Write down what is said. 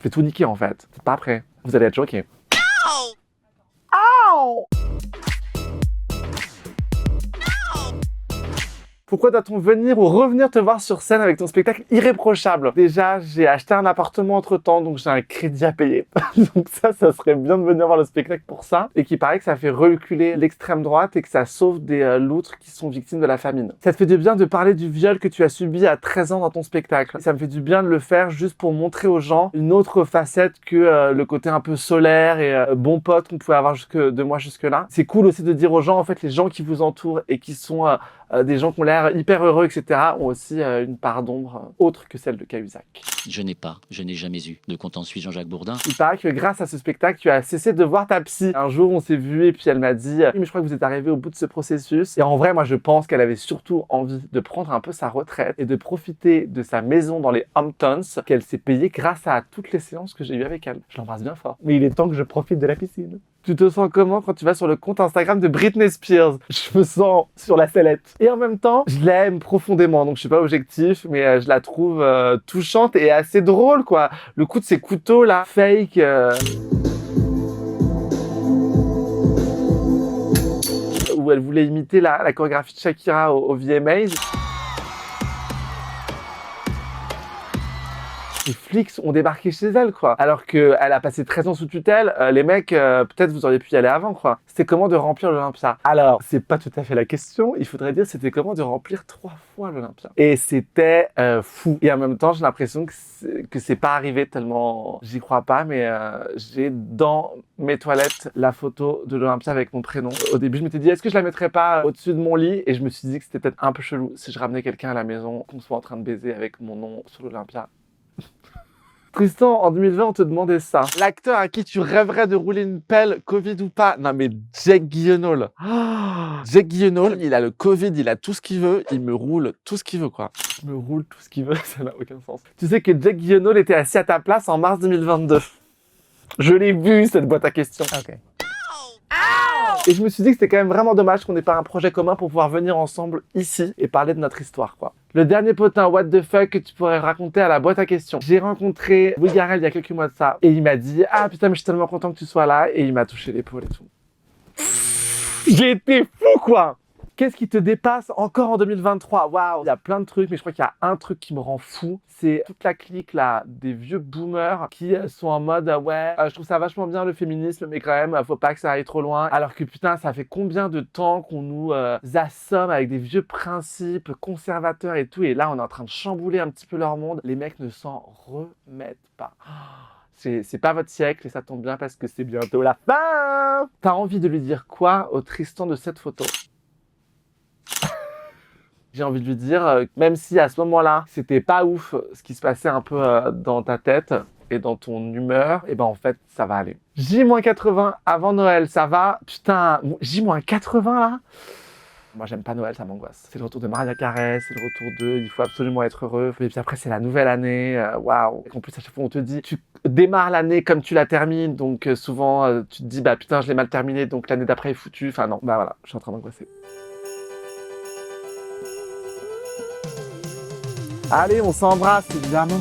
Je vais tout niquer en fait. Vous êtes pas prêts. Vous allez être choqués. Ow! Pourquoi doit-on venir ou revenir te voir sur scène avec ton spectacle irréprochable? Déjà, j'ai acheté un appartement entre-temps, donc j'ai un crédit à payer. Donc ça serait bien de venir voir le spectacle pour ça. Et qu'il paraît que ça fait reculer l'extrême droite et que ça sauve des loutres qui sont victimes de la famine. Ça te fait du bien de parler du viol que tu as subi à 13 ans dans ton spectacle. Ça me fait du bien de le faire juste pour montrer aux gens une autre facette que le côté un peu solaire et bon pote qu'on pouvait avoir de moi jusque-là. C'est cool aussi de dire aux gens, en fait, les gens qui vous entourent et qui sont des gens qui ont l'air hyper heureux, etc., ont aussi une part d'ombre autre que celle de Cahuzac. Je n'ai jamais eu de compte en suite Jean-Jacques Bourdin. Il paraît que grâce à ce spectacle, tu as cessé de voir ta psy. Un jour, on s'est vu et puis elle m'a dit « Oui, mais je crois que vous êtes arrivé au bout de ce processus. » Et en vrai, moi, je pense qu'elle avait surtout envie de prendre un peu sa retraite et de profiter de sa maison dans les Hamptons qu'elle s'est payée grâce à toutes les séances que j'ai eues avec elle. Je l'embrasse bien fort. Mais il est temps que je profite de la piscine. Tu te sens comment quand tu vas sur le compte Instagram de Britney Spears? Je me sens sur la sellette. Et en même temps, je l'aime profondément, donc je suis pas objectif, mais je la trouve touchante et assez drôle, quoi. Le coup de ces couteaux là, fake. Où elle voulait imiter la chorégraphie de Shakira au VMAs. Les flics ont débarqué chez elle, quoi. Alors qu'elle a passé 13 ans sous tutelle, les mecs, peut-être vous auriez pu y aller avant, quoi. C'était comment de remplir l'Olympia? Alors, c'est pas tout à fait la question. Il faudrait dire c'était comment de remplir 3 fois l'Olympia. Et c'était fou. Et en même temps, j'ai l'impression que c'est pas arrivé tellement j'y crois pas, mais j'ai dans mes toilettes la photo de l'Olympia avec mon prénom. Au début, je m'étais dit, est-ce que je la mettrais pas au-dessus de mon lit? Et je me suis dit que c'était peut-être un peu chelou si je ramenais quelqu'un à la maison, qu'on soit en train de baiser avec mon nom sur l'Olympia. Tristan, en 2020, on te demandait ça. L'acteur à qui tu rêverais de rouler une pelle, Covid ou pas? Non mais Jake Gyllenhaal. Jake Gyllenhaal, il a le Covid, il a tout ce qu'il veut, il me roule tout ce qu'il veut, quoi. Il me roule tout ce qu'il veut, ça n'a aucun sens. Tu sais que Jake Gyllenhaal était assis à ta place en mars 2022. Je l'ai vu, cette boîte à questions. Ok. Et je me suis dit que c'était quand même vraiment dommage qu'on n'ait pas un projet commun pour pouvoir venir ensemble ici et parler de notre histoire, quoi. Le dernier potin what the fuck que tu pourrais raconter à la boîte à questions. J'ai rencontré Will Garrel il y a quelques mois de ça et il m'a dit « Ah putain, mais je suis tellement content que tu sois là » et il m'a touché l'épaule et tout. J'ai été fou, quoi. Qu'est-ce qui te dépasse encore en 2023? Waouh! Il y a plein de trucs, mais je crois qu'il y a un truc qui me rend fou. C'est toute la clique là des vieux boomers qui sont en mode ouais, je trouve ça vachement bien le féminisme, mais quand même, faut pas que ça aille trop loin. Alors que putain, ça fait combien de temps qu'on nous assomme avec des vieux principes conservateurs et tout, et là on est en train de chambouler un petit peu leur monde. Les mecs ne s'en remettent pas. C'est pas votre siècle et ça tombe bien parce que c'est bientôt la fin. T'as envie de lui dire quoi au Tristan de cette photo? J'ai envie de lui dire, même si à ce moment-là, c'était pas ouf ce qui se passait un peu dans ta tête et dans ton humeur, et ben en fait, ça va aller. J-80 avant Noël, ça va? Putain, J-80 là? Moi, j'aime pas Noël, ça m'angoisse. C'est le retour de Mariah Carey, c'est le retour de il faut absolument être heureux. Et puis après, c'est la nouvelle année, waouh. En plus, à chaque fois, on te dit, tu démarres l'année comme tu la termines, donc souvent, tu te dis, bah putain, je l'ai mal terminé, donc l'année d'après est foutue. Enfin non, bah voilà, je suis en train d'angoisser. Allez, on s'embrasse, évidemment.